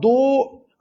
2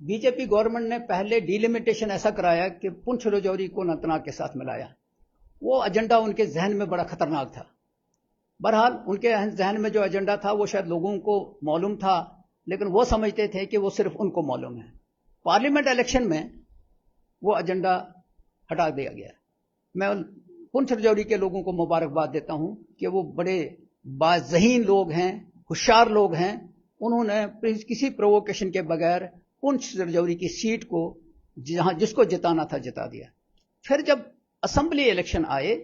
B J P government نے پہلے delimitation ایسا کرایا کہ پنچھ رجوری کو اننت کے ساتھ ملایا. وہ ایجنڈا ان کے ذہن میں بڑا خطرناک تھا. بہرحال ان کے ذہن میں جو ایجنڈا تھا وہ شاید لوگوں کو معلوم تھا، لیکن وہ سمجھتے تھے کہ وہ صرف ان کو معلوم ہے. پارلیمنٹ الیکشن میں وہ ایجنڈا ہٹا دیا گیا. میں پنچھ رجوری کے لوگوں کو مبارکباد دیتا ہوں کہ وہ بڑے باذہین لوگ ہیں، ہوشیار لوگ ہیں. انہوں نے کسی پرووکیشن کے بغیر پنچھ رجوری کی سیٹ کو جس کو جتانا تھا جتا دیا. پھر جب اسمبلی الیکشن آئے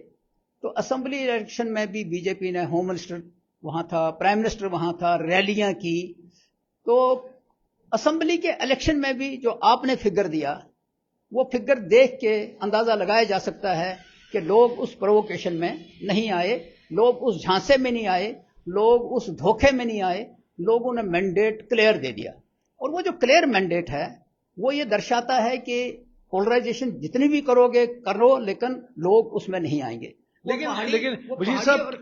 تو اسمبلی الیکشن میں بھی بی جے پی نے ہوم منسٹر وہاں تھا، پرائم منسٹر وہاں تھا، ریلیاں کی. تو اسمبلی کے الیکشن میں بھی جو آپ نے فگر دیا وہ فگر دیکھ کے اندازہ لگایا جا سکتا ہے کہ لوگ اس پرووکیشن میں نہیں آئے، لوگ اس جھانسے میں نہیں آئے، لوگ اس دھوکے میں نہیں آئے. لوگوں نے مینڈیٹ کلیئر دے دیا. اور وہ جو کلیئر مینڈیٹ ہے وہ یہ درشاتا ہے کہ پولرائزیشن جتنی بھی کرو گے کرو، لیکن لوگ اس میں نہیں آئیں گے.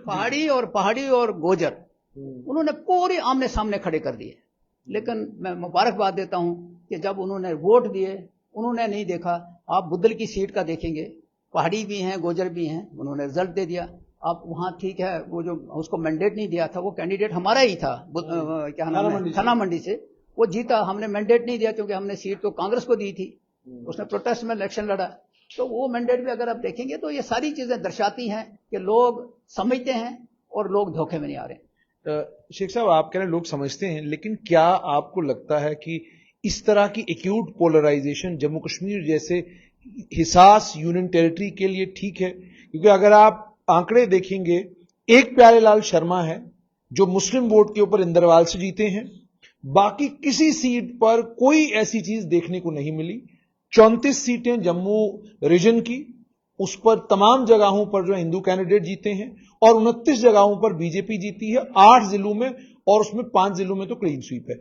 پہاڑی اور گوجر انہوں نے پوری آمنے سامنے کھڑے کر دیے. لیکن میں مبارکباد دیتا ہوں کہ جب انہوں نے ووٹ دیے انہوں نے نہیں دیکھا. آپ بدل کی سیٹ کا دیکھیں گے، پہاڑی بھی ہیں گوجر بھی ہیں، انہوں نے رزلٹ دے دیا. آپ وہاں ٹھیک ہے، وہ جو اس کو مینڈیٹ نہیں دیا تھا وہ کینڈیڈیٹ ہمارا ہی تھا، کیا نام ہے، تھنا منڈی سے، وہ جیتا. ہم نے مینڈیٹ نہیں دیا کیونکہ ہم نے سیٹ تو کانگریس کو دی تھی. اس نے پروٹیسٹ میں الیکشن لڑا. تو وہ مینڈیٹ بھی اگر آپ دیکھیں گے تو یہ ساری چیزیں درشاتی ہیں کہ لوگ سمجھتے ہیں اور لوگ دھوکے میں نہیں آ رہے. شیخ صاحب آپ کہہ رہے ہیں لوگ سمجھتے ہیں، لیکن کیا آپ کو لگتا ہے کہ اس طرح کی ایکیوٹ پولرائزیشن جموں کشمیر جیسے حساس یونین ٹیریٹری کے لیے ٹھیک ہے؟ کیونکہ اگر آپ آنکڑے دیکھیں گے، ایک پیارے لال شرما ہے جو مسلم ووٹ کے اوپر اندروال سے جیتے ہیں، باقی کسی سیٹ پر کوئی ایسی چیز دیکھنے کو نہیں ملی. 34 سیٹیں جموں ریجن کی، اس پر تمام جگہوں پر جو ہندو کینڈیڈیٹ جیتے ہیں اور 29 جگہوں پر بی جے پی جیتی ہے 8 ضلعوں میں، اور اس میں 5 ضلعوں میں تو کلین سویپ ہے.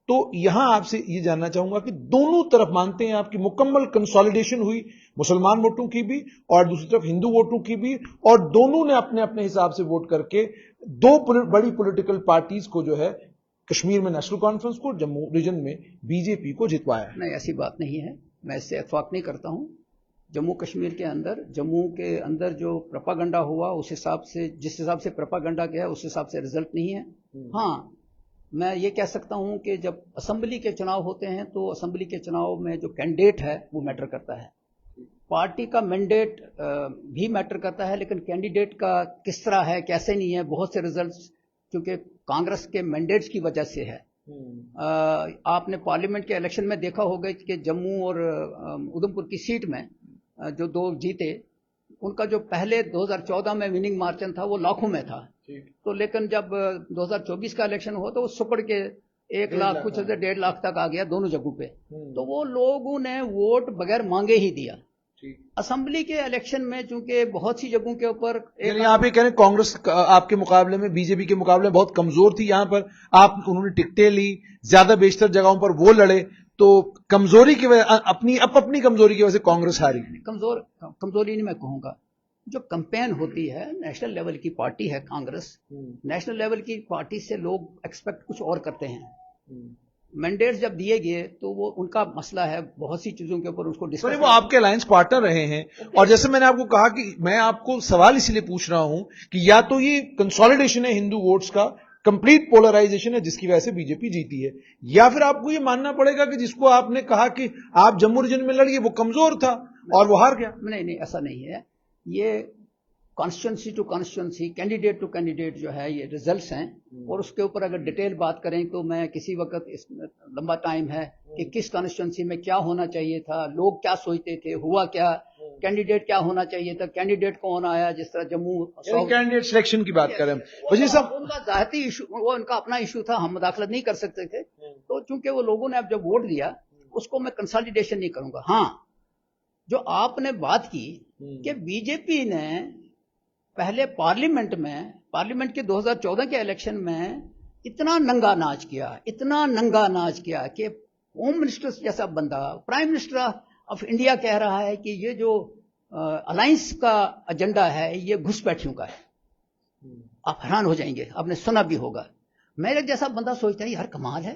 تو یہاں آپ سے یہ جاننا چاہوں گا کہ دونوں طرف مانتے ہیں آپ کی مکمل کنسالیڈیشن ہوئی مسلمان ووٹوں کی بھی اور دوسری طرف ہندو ووٹوں کی بھی، اور دونوں نے اپنے اپنے حساب سے ووٹ کر کے دو بڑی پولیٹیکل پارٹیز کو جو ہے کشمیر میں نیشنل کانفرنس کو، جموں ریجن میں بی جے پی کو جتوایا ہے؟ نہیں، ایسی بات نہیں ہے، میں اس سے اتفاق نہیں کرتا ہوں. جموں کشمیر کے اندر، جموں کے اندر جو پروپاگنڈا ہوا اس حساب سے، جس حساب سے پروپاگنڈا کیا ہے اس حساب سے رزلٹ نہیں ہے. ہاں میں یہ کہہ سکتا ہوں کہ جب اسمبلی کے چناؤ ہوتے ہیں تو اسمبلی کے چناؤ میں جو کینڈیڈیٹ ہے وہ میٹر کرتا ہے. پارٹی کا مینڈیٹ بھی میٹر کرتا ہے، لیکن کینڈیڈیٹ کا کس طرح ہے کیسے نہیں ہے. بہت سے ریزلٹس کیونکہ کانگریس کے مینڈیٹس کی وجہ سے ہے. آپ نے پارلیمنٹ کے الیکشن میں دیکھا ہوگا کہ جموں اور ادھم پور کی سیٹ میں جو دو جیتے، ان کا جو پہلے 2014 میں وننگ مارجن تھا وہ لاکھوں میں تھا. تو لیکن جب 2024 کا الیکشن ہوا تو وہ سپڑ کے 1 لاکھ کچھ 1.5 لاکھ تک آ گیا دونوں جگہوں پہ. تو وہ لوگوں نے ووٹ بغیر مانگے ہی دیا. اسمبلی کے الیکشن میں چونکہ بہت سی جگہوں کے اوپر، یعنی آپ یہ کہہ رہے ہیں کانگریس آپ کے مقابلے میں، بی جے پی کے مقابلے میں بہت کمزور تھی، یہاں پر انہوں نے ٹکٹیں لی، زیادہ بیشتر جگہوں پر وہ لڑے، تو کمزوری کی وجہ اپنی کمزوری کی وجہ سے کانگریس ہاری. کمزوری نہیں میں کہوں گا. جو کمپین ہوتی ہے نیشنل لیول کی پارٹی ہے کانگریس، نیشنل لیول کی پارٹی سے لوگ ایکسپیکٹ کچھ اور کرتے ہیں. مینڈیٹس جب دیے گئے تو وہ ان کا مسئلہ ہے، بہت سی چیزوں کے اوپر اس کو ڈسکس. وہ آپ کے الائنس پارٹنر رہے ہیں، اور جیسے میں نے آپ کو کہا کہ میں آپ کو سوال اسی لیے پوچھ رہا ہوں کہ یا تو یہ کنسالیڈیشن ہے ہندو ووٹس کا، کمپلیٹ پولرائزیشن ہے جس کی وجہ سے بی جے پی جیتی ہے، یا پھر آپ کو یہ ماننا پڑے گا کہ جس کو آپ نے کہا کہ آپ جموں ریجن میں لڑیے وہ کمزور تھا اور وہ ہار گیا. نہیں، ایسا نہیں ہے. یہ constituency to constituency, candidate to candidate جو ہے یہ ریزلٹس ہیں، اور اس کے اوپر اگر ڈیٹیل بات کریں تو میں کسی وقت، اس میں لمبا ٹائم ہے کہ کس کانسٹیچوئنسی میں کیا ہونا چاہیے تھا، لوگ کیا سوچتے تھے، ہوا کیا، کینڈیڈیٹ کیا ہونا چاہیے تھا، کینڈیڈیٹ کون آیا. جس طرح جموں کینڈیڈیٹ سلیکشن کی بات کریں، وزیر صاحب ان کا ذاتی ایشو، وہ ان کا اپنا ایشو تھا، ہم مداخلت نہیں کر سکتے تھے. تو چونکہ وہ لوگوں نے اب جب ووٹ دیا اس کو میں کنسالیڈیشن نہیں کروں گا. ہاں جو آپ نے بات کی کہ بی جے پی نے پہلے پارلیمنٹ کے 2014 کے الیکشن میں اتنا ننگا ناچ کیا کہ ہوم منسٹر جیسا بندہ پرائم منسٹر آف انڈیا کہہ رہا ہے کہ یہ جو الائنس کا ایجنڈا ہے یہ گھس بیٹھیوں کا ہے. آپ حیران ہو جائیں گے، آپ نے سنا بھی ہوگا. میرے جیسا بندہ سوچتا ہے یار کمال ہے،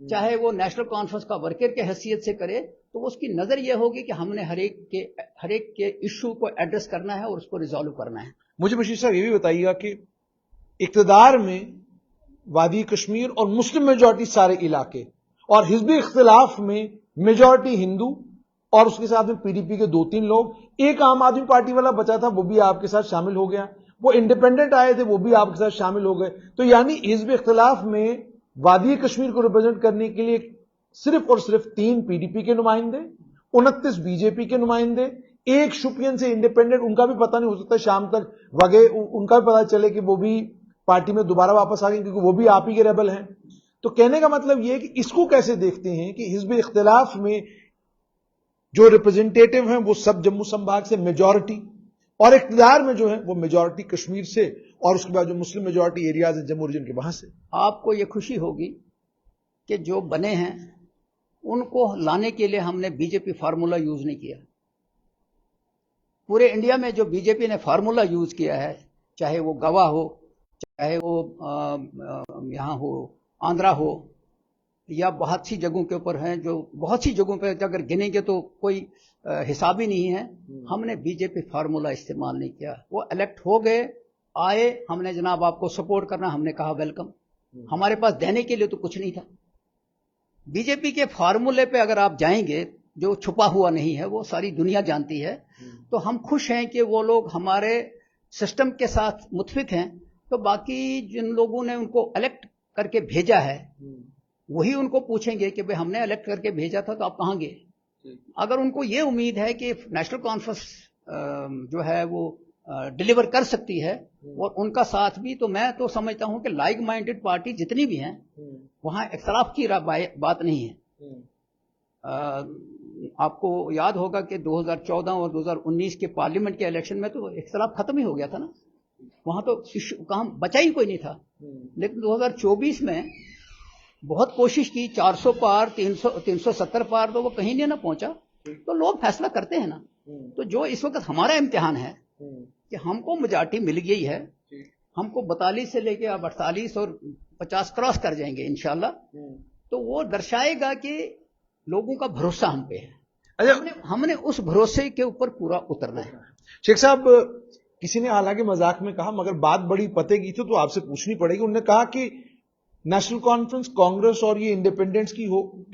چاہے وہ نیشنل کانفرنس کا ورکر کے حیثیت سے کرے, تو اس کی نظر یہ ہوگی کہ ہم نے ہر ایک کے ایشو کو ایڈریس کرنا ہے اور اس کو ریزالو کرنا ہے. مجھے بشیر صاحب یہ بھی بتائیے گا کہ اقتدار میں وادی کشمیر اور مسلم میجورٹی سارے علاقے, اور حزب اختلاف میں میجورٹی ہندو, اور اس کے ساتھ میں پی ڈی پی کے 2-3 لوگ, ایک عام آدمی پارٹی والا بچا تھا وہ بھی آپ کے ساتھ شامل ہو گیا, وہ انڈیپینڈنٹ آئے تھے وہ بھی آپ کے ساتھ شامل ہو گئے. تو یعنی حزب اختلاف میں وادی کشمیر کو ریپرزینٹ کرنے کے لیے صرف اور صرف 3 پی ڈی پی کے نمائندے, 29 بی جے پی کے نمائندے, ایک شوپین سے انڈیپینڈنٹ, ان کا بھی پتہ نہیں, ہو سکتا شام تک وگے ان کا بھی پتہ چلے کہ وہ بھی پارٹی میں دوبارہ واپس آ گئے کیونکہ وہ بھی آپ ہی کے ریبل ہیں. تو کہنے کا مطلب یہ ہے کہ اس کو کیسے دیکھتے ہیں کہ حزب اختلاف میں جو ریپرزینٹیٹو ہیں وہ سب جموں سنبھاگ سے میجورٹی, اور اقتدار میں جو ہے وہ میجورٹی کشمیر سے, اور اس کے بعد جو مسلم میجورٹی ایریاز ہیں جموں ریجن کے وہاں سے. آپ کو یہ خوشی ہوگی کہ جو بنے ہیں ان کو لانے کے لیے ہم نے بی جے پی فارمولا یوز نہیں کیا. پورے انڈیا میں جو بی جے پی نے فارمولا یوز کیا ہے, چاہے وہ گوا ہو, چاہے وہ یہاں ہو آندھرا ہو, یا بہت سی جگہوں کے اوپر ہیں, جو بہت سی جگہوں پہ اگر گنیں گے تو کوئی حساب ہی نہیں ہے, ہم نے بی جے پی فارمولا استعمال نہیں کیا. وہ الیکٹ ہو گئے, آئے, ہم نے جناب آپ کو سپورٹ کرنا, ہم نے کہا ویلکم. ہمارے پاس دینے کے لیے تو کچھ نہیں تھا. بی جے پی کے فارمولے پہ اگر آپ جائیں گے, جو چھپا ہوا نہیں ہے, وہ ساری دنیا جانتی ہے. تو ہم خوش ہیں کہ وہ لوگ ہمارے سسٹم کے ساتھ متفق ہیں. تو باقی جن لوگوں نے ان کو الیکٹ کر کے بھیجا ہے وہی ان کو پوچھیں گے کہ بھئی ہم نے الیکٹ کر کے بھیجا تھا تو آپ کہاں گئے. اگر ان کو یہ امید ہے کہ نیشنل کانفرنس جو ہے وہ ڈیلیور کر سکتی ہے اور ان کا ساتھ بھی, تو میں تو سمجھتا ہوں کہ لائک مائنڈڈ پارٹی جتنی بھی ہیں وہاں اختلاف کی بات نہیں ہے. آپ کو یاد ہوگا کہ 2014 اور 2019 کے پارلیمنٹ کے الیکشن میں تو اختلاف ختم ہی ہو گیا تھا نا, وہاں تو کام بچا ہی کوئی نہیں تھا. لیکن 2024 میں بہت کوشش کی, 400 پار 370 پار, تو وہ کہیں نہیں نہ پہنچا. تو لوگ فیصلہ کرتے ہیں نا. تو جو اس وقت ہمارا امتحان ہے کہ ہم کو میجارٹی مل گئی ہے, ہم کو 42 سے لے کے اب 48 اور 50 کراس کر جائیں گے انشاءاللہ. تو وہ درشائے گا کہ لوگوں کا بھروسہ ہم پہ ہے. ہم نے اس بھروسے کے اوپر پورا اترنا ہے. شیخ صاحب, کسی نے حالانکہ مذاق میں کہا مگر بات بڑی پتے کی تھی تو آپ سے پوچھنی پڑے گی. انہوں نے کہا کہ نیشنل کانفرنس, کانگریس اور یہ انڈیپینڈنٹس کی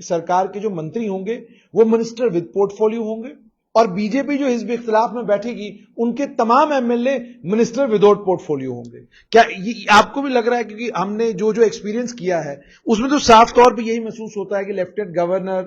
سرکار کے جو منتری ہوں گے وہ منسٹر ود پورٹ فولیو ہوں گے, اور بی جے پی جو حزب اختلاف میں بیٹھے گی ان کے تمام M L A minister without portfolio ہوں گے. کیا آپ کو بھی لگ رہا ہے, کیونکہ ہم نے جو ایکسپیرینس کیا ہے اس میں تو صاف طور پہ یہی محسوس ہوتا ہے کہ لیفٹیننٹ گورنر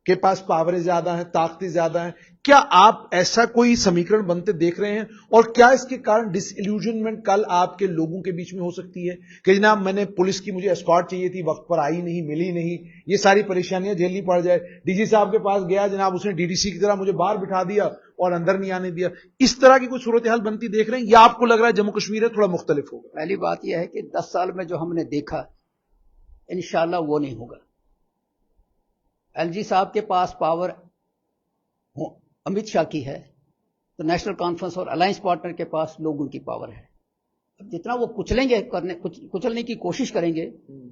کے پاس پاوریں زیادہ ہیں, طاقتیں زیادہ ہیں. کیا آپ ایسا کوئی سمیکرن بنتے دیکھ رہے ہیں, اور کیا اس کے کارن ڈس ایلیوژنمنٹ کل آپ کے لوگوں کے بیچ میں ہو سکتی ہے کہ جناب میں نے پولیس کی مجھے اسکارٹ چاہیے تھی, وقت پر آئی نہیں, ملی نہیں, یہ ساری پریشانیاں جھیلنی پڑ جائے. ڈی جی صاحب کے پاس گیا جناب, اس نے ڈی ڈی سی کی طرح مجھے باہر بٹھا دیا اور اندر نہیں آنے دیا. اس طرح کی کوئی صورتحال بنتی دیکھ رہے ہیں, یا آپ کو لگ رہا ہے جموں کشمیر تھوڑا مختلف ہوگا؟ پہلی بات یہ ہے کہ 10 سال میں جو ہم نے دیکھا انشاءاللہ وہ نہیں ہوگا. ایل جی صاحب کے پاس پاور امت شاہ کی ہے, تو نیشنل کانفرنس اور الائنس پارٹنر کے پاس لوگوں کی پاور ہے. اب جتنا وہ کچلنے کی کوشش کریں گے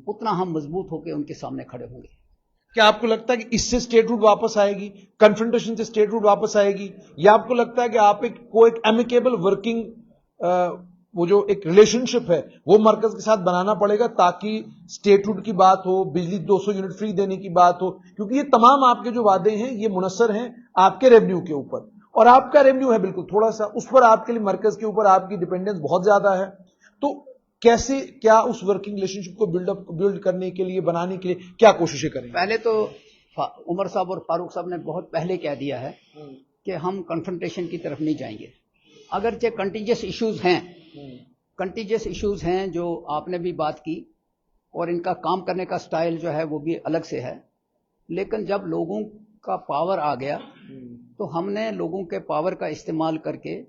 اتنا ہم مضبوط ہو کے ان کے سامنے کھڑے ہوں گے. کیا آپ کو لگتا ہے کہ اس سے اسٹیٹ روٹ واپس آئے گی, کنفرنٹیشن سے اسٹیٹ روٹ واپس آئے گی, یا آپ کو لگتا ہے کہ آپ ایک امیکیبل ورکنگ وہ جو ایک ریلیشن شپ ہے وہ مرکز کے ساتھ بنانا پڑے گا تاکہ اسٹیٹ روٹ کی بات ہو, بجلی 200 یونٹ فری دینے کی بات ہو, کیونکہ یہ تمام آپ کے جو وعدے ہیں یہ منحصر ہیں آپ کے ریونیو کے اوپر, اور آپ کا ریونیو ہے بالکل تھوڑا سا, اس پر آپ کے لیے مرکز کے اوپر آپ کی ڈیپینڈنس بہت زیادہ ہے. تو کیسے, کیا اس ورکنگ ریلیشن شپ کو بلڈ کرنے کے لیے, بنانے کے لیے کیا کوششیں کریں؟ پہلے تو عمر صاحب اور فاروق صاحب نے بہت پہلے کہہ دیا ہے کہ ہم کنفرنٹیشن کی طرف نہیں جائیں گے. اگرچہ کنٹیجس ایشوز ہیں جو آپ نے بھی بات کی, اور ان کا کام کرنے کا سٹائل جو ہے وہ بھی الگ سے ہے, لیکن جب لوگوں کا پاور آ گیا تو ہم نے لوگوں کے پاور کا استعمال کر کے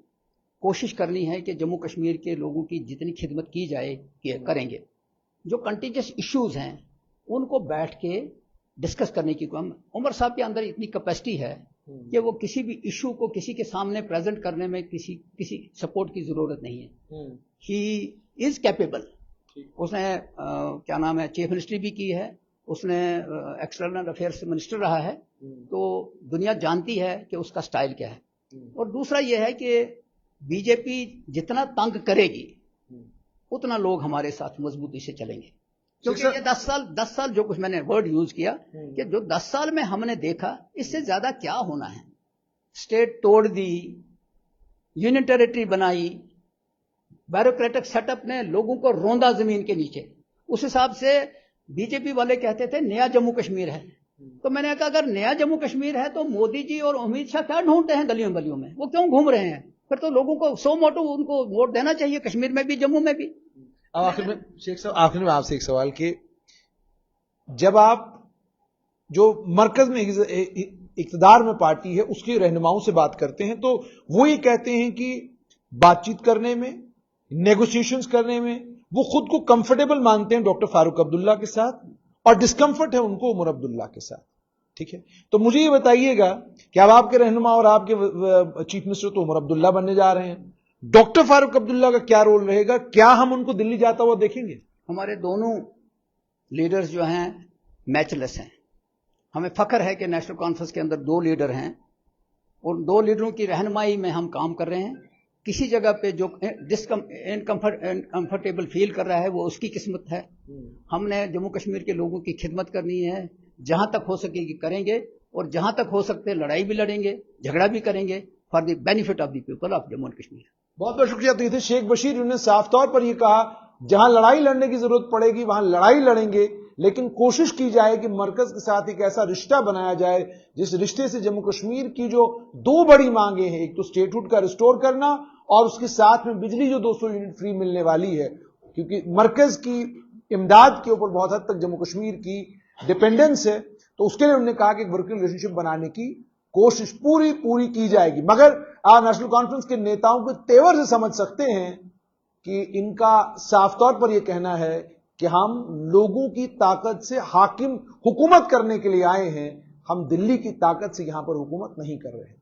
کوشش کرنی ہے کہ جموں کشمیر کے لوگوں کی جتنی خدمت کی جائے کریں گے. جو کنٹیجس ایشوز ہیں ان کو بیٹھ کے ڈسکس کرنے کی, عمر صاحب کے اندر اتنی کیپیسٹی ہے کہ وہ کسی بھی ایشو کو کسی کے سامنے پریزنٹ کرنے میں کسی سپورٹ کی ضرورت نہیں ہے. ہی از کیپیبل. اس نے کیا نام ہے چیف منسٹری بھی کی ہے, اس نے ایکسٹرنل افیئرس منسٹر رہا ہے, تو دنیا جانتی ہے کہ اس کا سٹائل کیا ہے. اور دوسرا یہ ہے کہ بی جے پی جتنا تنگ کرے گی اتنا لوگ ہمارے ساتھ مضبوطی سے چلیں گے, کیونکہ یہ 10 سال جو کچھ میں نے ورڈ یوز کیا کہ جو 10 سال میں ہم نے دیکھا, اس سے زیادہ کیا ہونا ہے. اسٹیٹ توڑ دی, یونین ٹیریٹری بنائی, بیوروکریٹک سیٹ اپ نے لوگوں کو روندا زمین کے نیچے. اس حساب سے بی جے پی والے کہتے تھے نیا جموں کشمیر ہے, تو میں نے کہا اگر نیا جموں کشمیر ہے تو مودی جی اور امت شاہ کیا ڈھونڈتے ہیں گلیوں گلیوں میں, وہ کیوں گھوم رہے ہیں؟ پھر تو لوگوں کو سو موٹو ان کو ووٹ دینا چاہیے, کشمیر میں بھی جموں میں بھی. اب آخر میں شیخ صاحب, آخر میں آپ سے ایک سوال کہ جب آپ جو مرکز میں اقتدار میں پارٹی ہے اس کے رہنماؤں سے بات کرتے ہیں تو وہ یہ کہتے ہیں کہ بات چیت کرنے میں, نیگوسیشنز کرنے میں وہ خود کو کمفرٹیبل مانتے ہیں ڈاکٹر فاروق عبداللہ کے ساتھ, اور ڈسکمفرٹ ہے ان کو عمر عبداللہ کے ساتھ. ٹھیک ہے, تو مجھے یہ بتائیے گا کہ اب آپ کے رہنما اور آپ کے چیف منسٹر تو عمر عبداللہ بننے جا رہے ہیں, ڈاکٹر فاروق عبداللہ کا کیا رول رہے گا؟ کیا ہم ان کو دلی جاتا ہوا دیکھیں گے؟ ہمارے دونوں لیڈرز جو ہیں میچ لیس ہیں. ہمیں فخر ہے کہ نیشنل کانفرنس کے اندر 2 لیڈر ہیں, اور 2 لیڈروں کی رہنمائی میں ہم کام کر رہے ہیں. کسی جگہ پہ جو انکمفرٹیبل فیل کر رہا ہے وہ اس کی قسمت ہے. ہم نے جموں کشمیر کے لوگوں کی خدمت کرنی ہے, جہاں تک ہو سکے گی کریں گے, اور جہاں تک ہو سکتے لڑائی بھی لڑیں گے, جھگڑا بھی کریں گے for the benefit of the people of Jammu and Kashmir. بہت بہت شکریہ. تو یہ تھے شیخ بشیر, جنہوں نے صاف طور پر یہ کہا جہاں لڑائی لڑنے کی ضرورت پڑے گی وہاں لڑائی لڑیں گے, لیکن کوشش کی جائے کہ مرکز کے ساتھ ایک ایسا رشتہ بنایا جائے جس رشتے سے جموں کشمیر کی جو 2 بڑی مانگیں ہیں, ایک تو اسٹیٹ ہوڈ کا ریسٹور کرنا اور اس کے ساتھ میں بجلی جو 200 یونٹ فری ملنے والی ہے, کیونکہ مرکز کی امداد کے اوپر بہت حد تک جموں کشمیر کی ڈیپینڈنس ہے, تو اس کے لیے انہوں نے کہا کہ ایک ورکنگ ریلیشن شپ بنانے کی کوشش پوری کی جائے گی. مگر آپ نیشنل کانفرنس کے نیتاؤں کے تیور سے سمجھ سکتے ہیں کہ ان کا صاف طور پر یہ کہنا ہے کہ ہم لوگوں کی طاقت سے حاکم حکومت کرنے کے لیے آئے ہیں, ہم دلی کی طاقت سے یہاں پر حکومت نہیں کر رہے ہیں.